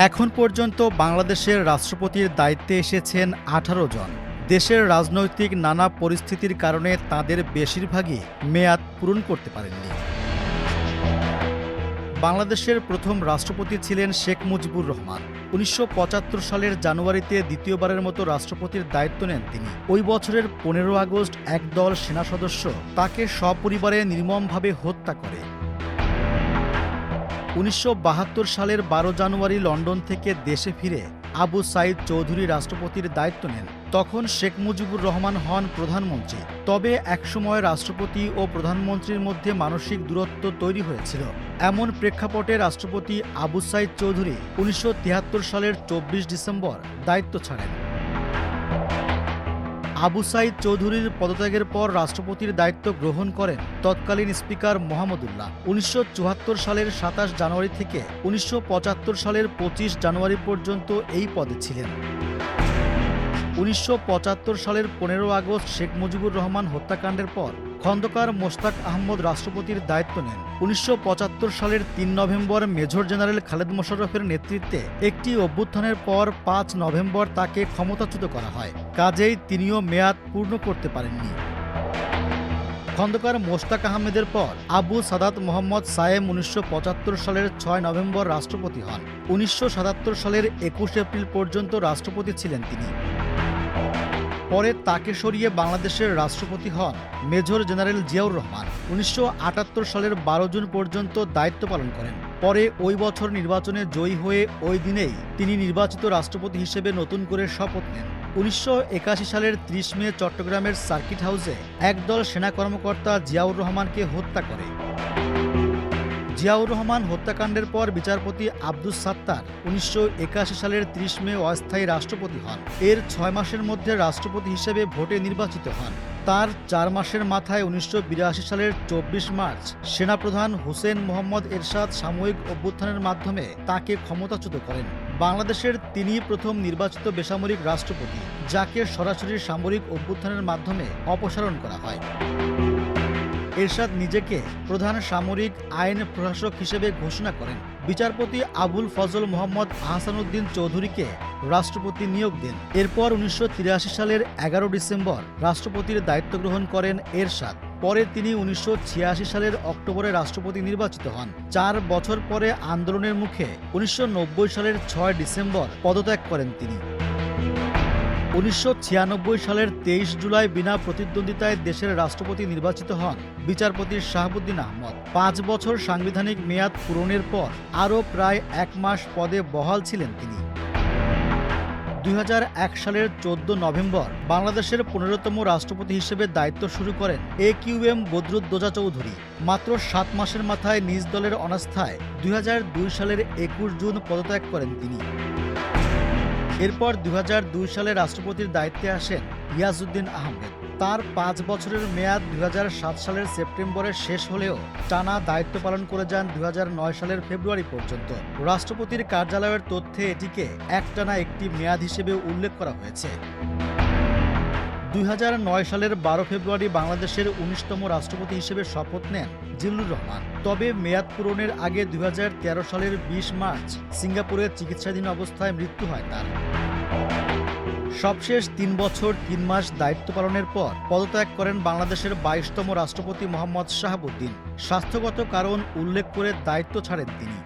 এখন পর্যন্ত বাংলাদেশের রাষ্ট্রপতির দায়িত্বে এসেছেন ১৮ জন। দেশের রাজনৈতিক নানা পরিস্থিতির কারণে তাদের বেশিরভাগই মেয়াদ পূরণ করতে পারেননি। বাংলাদেশের প্রথম রাষ্ট্রপতি ছিলেন শেখ মুজিবুর রহমান। ১৯৭৫ সালের জানুয়ারিতে দ্বিতীয়বারের মতো রাষ্ট্রপতির দায়িত্ব নেন তিনি। ওই বছরের ১৫ আগস্ট একদল সেনা সদস্য তাকে সপরিবারে নির্মমভাবে হত্যা করে। ১৯৭২ সালের ১২ জানুয়ারি লন্ডন থেকে দেশে ফিরে আবু সাইদ চৌধুরী রাষ্ট্রপতির দায়িত্ব নেন। তখন শেখ মুজিবুর রহমান হন প্রধানমন্ত্রী। তবে একসময় রাষ্ট্রপতি ও প্রধানমন্ত্রীর মধ্যে মানসিক দূরত্ব তৈরি হয়েছিল। এমন প্রেক্ষাপটে রাষ্ট্রপতি আবু সাইদ চৌধুরী ১৯৭৩ সালের ২৪ ডিসেম্বর দায়িত্ব ছাড়েন। আবু সাইদ চৌধুরীর পদত্যাগের পর রাষ্ট্রপতির দায়িত্ব গ্রহণ করেন তৎকালীন স্পিকার মোহাম্মদুল্লাহ। ১৯৭৪ সালের ২৭ জানুয়ারি থেকে ১৯৭৫ সালের ২৫ জানুয়ারি পর্যন্ত এই পদে ছিলেন। ১৯৭৫ সালের ১৫ আগস্ট শেখ মুজিবুর রহমান হত্যাকাণ্ডের পর খন্দকার মোশতাক আহমদ রাষ্ট্রপতির দায়িত্ব নেন। ১৯৭৫ সালের ৩ নভেম্বর মেজর জেনারেল খালেদ মোশাররফের নেতৃত্বে একটি অভ্যুত্থানের পর ৫ নভেম্বর তাকে ক্ষমতাচ্যুত করা হয়। কাজেই তিনিও মেয়াদ পূর্ণ করতে পারেননি। খন্দকার মোশতাক আহমেদের পর আবু সাদাত মোহাম্মদ সায়েম ১৯৭৫ সালের ৬ নভেম্বর রাষ্ট্রপতি হন। ১৯৭৭ সালের ২১ এপ্রিল পর্যন্ত রাষ্ট্রপতি ছিলেন তিনি। পরে তাকে সরিয়ে বাংলাদেশের রাষ্ট্রপতি হন মেজর জেনারেল জিয়াউর রহমান। ১৯৭৮ সালের ১২ জুন পর্যন্ত দায়িত্ব পালন করেন। পরে ওই বছর নির্বাচনে জয়ী হয়ে ওই দিনেই তিনি নির্বাচিত রাষ্ট্রপতি হিসেবে নতুন করে শপথ নেন। ১৯৮১ সালের ৩০ মে চট্টগ্রামের সার্কিট হাউসে একদল সেনা কর্মকর্তা জিয়াউর রহমানকে হত্যা করে। জিয়াউর রহমান হত্যাকাণ্ডের পর বিচারপতি আব্দুস সাত্তার ১৯৮১ সালের ৩০ মে অস্থায়ী রাষ্ট্রপতি হন। এর ৬ মাসের মধ্যে রাষ্ট্রপতি হিসেবে ভোটে নির্বাচিত হন। তার ৪ মাসের মাথায় ১৯৮২ সালের ২৪ মার্চ সেনাপ্রধান হোসেন মোহাম্মদ এরশাদ সাময়িক অভ্যুত্থানের মাধ্যমে তাকে ক্ষমতাচ্যুত করেন। বাংলাদেশের তিনিই প্রথম নির্বাচিত বেসামরিক রাষ্ট্রপতি যাকে সরাসরি সামরিক অভ্যুত্থানের মাধ্যমে অপসারণ করা হয়। এরশাদ নিজেকে প্রধান সামরিক আইন প্রশাসক হিসেবে ঘোষণা করেন। বিচারপতি আবুল ফজল মোহাম্মদ আহসানুদ্দিন চৌধুরীকে রাষ্ট্রপতি নিয়োগ দেন। এরপর ১৯৮৩ সালের ১১ ডিসেম্বর রাষ্ট্রপতির দায়িত্ব গ্রহণ করেন এরশাদ। পরে তিনি ১৯৮৬ সালের অক্টোবরে রাষ্ট্রপতি নির্বাচিত হন। ৪ বছর পরে আন্দোলনের মুখে ১৯৯০ সালের ৬ ডিসেম্বর পদত্যাগ করেন তিনি। ১৯৯৬ সালের ২৩ জুলাই বিনা প্রতিদ্বন্দ্বিতায় দেশের রাষ্ট্রপতি নির্বাচিত হন বিচারপতি শাহাবুদ্দিন আহমদ। ৫ বছর সাংবিধানিক মেয়াদ পূরণের পর আরও প্রায় ১ মাস পদে বহাল ছিলেন তিনি। ২০০১ সালের ১৪ নভেম্বর বাংলাদেশের ১৫তম রাষ্ট্রপতি হিসেবে দায়িত্ব শুরু করেন AQM বদরুদ্দোজা চৌধুরী। মাত্র ৭ মাসের মাথায় নিজ দলের অনাস্থায় ২০০২ সালের ২১ জুন পদত্যাগ করেন তিনি। এরপর ২০০২ সালে রাষ্ট্রপতির দায়িত্বে আসেন ইয়াজউদ্দিন আহমেদ। তার ৫ বছরের মেয়াদ ২০০৭ সালের সেপ্টেম্বরে শেষ হলেও টানা দায়িত্ব পালন করে যান ২০০৯ সালের ফেব্রুয়ারি পর্যন্ত। রাষ্ট্রপতির কার্যালয়ের তথ্যে এটিকে একটানা একটি মেয়াদ হিসেবে উল্লেখ করা হয়েছে। ২০০৯ সালের ১২ ফেব্রুয়ারি বাংলাদেশের ১৯তম রাষ্ট্রপতি হিসেবে শপথ নেন জিল্লুর রহমান। তবে মেয়াদ পূরণের আগে ২০১৩ সালের ২০ মার্চ সিঙ্গাপুরের চিকিৎসাধীন অবস্থায় মৃত্যু হয় তার। সবশেষ ৩ বছর ৩ মাস দায়িত্ব পালনের পর পদত্যাগ করেন বাংলাদেশের ২২তম রাষ্ট্রপতি মোহাম্মদ শাহাবুদ্দিন। স্বাস্থ্যগত কারণ উল্লেখ করে দায়িত্ব ছাড়েন তিনি।